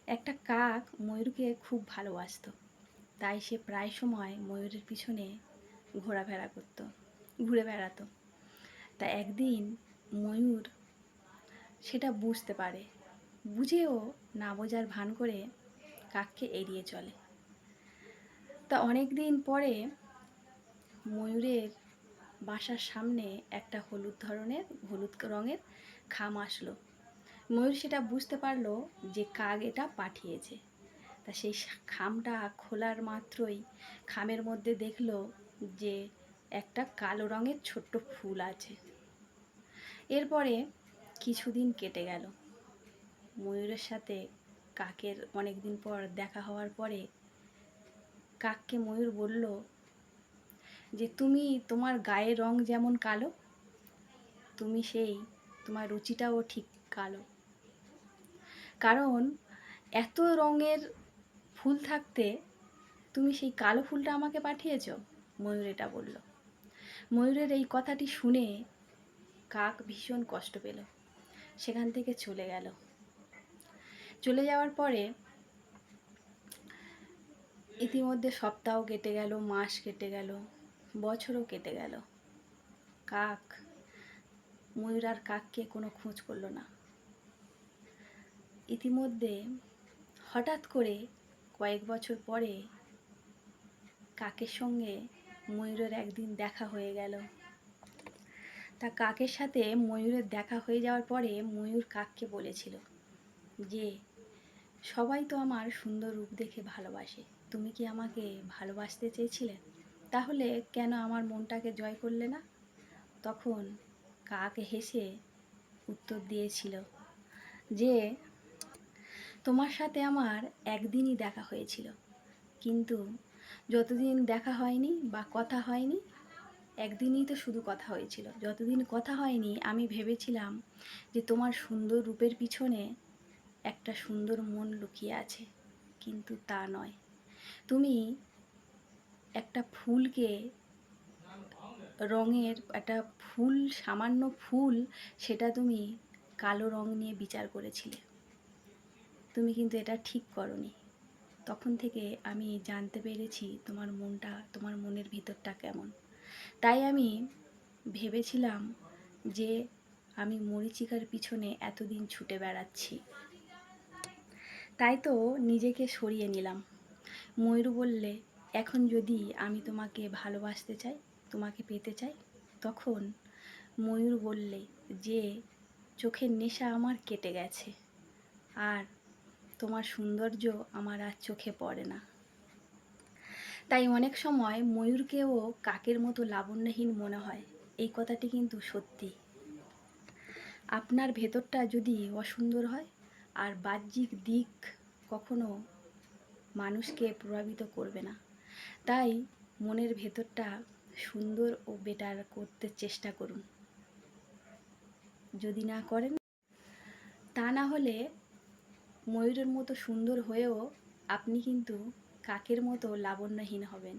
একটা কাক ময়ূরকে খুব ভালোবাসতো, তাই সে প্রায় সময় ময়ূরের পিছনে ঘোরাফেরা করতো, ঘুরে বেড়াতো। তা একদিন ময়ূর সেটা বুঝতে পারে, বুঝেও না বোঝার ভান করে কাককে এড়িয়ে চলে। তা অনেক দিন পরে ময়ূরের বাসার সামনে একটা হলুদ রঙের খাম আসলো। ময়ূর সেটা বুঝতে পারলো যে কাক এটা পাঠিয়েছে। তা সেই খামটা খোলার মাত্রই খামের মধ্যে দেখলো যে একটা কালো রঙের ছোট্ট ফুল আছে। এরপরে কিছুদিন কেটে গেল। ময়ূরের সাথে কাকের অনেক দিন পর দেখা হওয়ার পরে কাককে ময়ূর বলল যে তুমি তোমার গায়ের রং যেমন কালো, তুমি তোমার রুচিটাও ঠিক কালো। কারণ এত রঙের ফুল থাকতে তুমি সেই কালো ফুলটা আমাকে পাঠিয়েছ। ময়ূর এটা বলল। ময়ূরের এই কথাটি শুনে কাক ভীষণ কষ্ট পেল, সেখান থেকে চলে গেল। চলে যাওয়ার পরে ইতিমধ্যে সপ্তাহ কেটে গেল, মাস কেটে গেল, বছরও কেটে গেল। ময়ূর আর কাককে কোনো খোঁজ করলো না। ইতিমধ্যে হঠাৎ করে কয়েক বছর পরে কাকের সঙ্গে ময়ূরের একদিন দেখা হয়ে গেল। তা কাকের সাথে ময়ূরের দেখা হয়ে যাওয়ার পরে ময়ূর কাককে বলেছিল যে সবাই তো আমার সুন্দর রূপ দেখে ভালোবাসে, তুমি কি আমাকে ভালোবাসতে চেয়েছিলে? তাহলে কেন আমার মনটাকে জয় করলে না? তখন কাক হেসে উত্তর দিয়েছিল যে তোমার সাথে আমার একদিনই দেখা হয়েছিল, কিন্তু যতদিন দেখা হয়নি বা কথা হয়নি, একদিনই তো শুধু কথা হয়েছিল, যতদিন কথা হয়নি আমি ভেবেছিলাম যে তোমার সুন্দর রূপের পিছনে একটা সুন্দর মন লুকিয়ে আছে, কিন্তু তা নয়। তুমি একটা ফুলকে একটা ফুল, সামান্য ফুল, সেটা তুমি কালো রং নিয়ে বিচার করেছিলে। তুমি কিন্তু এটা ঠিক করনি। তখন থেকে আমি জানতে পেরেছি তোমার মনের ভিতরটা কেমন। তাই আমি ভেবেছিলাম যে আমি মরীচিকার পিছনে এতদিন ছুটে বেড়াচ্ছি, তাই তো নিজেকে সরিয়ে নিলাম। ময়ূর বললে এখন যদি আমি তোমাকে ভালোবাসতে চাই, তোমাকে পেতে চাই, তখন ময়ূর বললে যে চোখের নেশা আমার কেটে গেছে, আর তোমার সৌন্দর্য আমার আর চোখে পড়ে না। তাই অনেক সময় ময়ূরকেও কাকের মতো লাবণ্যহীন মনে হয়। এই কথাটি কিন্তু সত্যি। আপনার ভেতরটা যদি অসুন্দর হয়, আর বাহ্যিক দিক কখনো মানুষকে প্রভাবিত করবে না। তাই মনের ভেতরটা সুন্দর ও বেটার করতে চেষ্টা করুন। যদি না করেন, তা না হলে ময়ূরের মতো সুন্দর হয়েও আপনি কিন্তু কাকের মতো লাবণ্যহীন হবেন।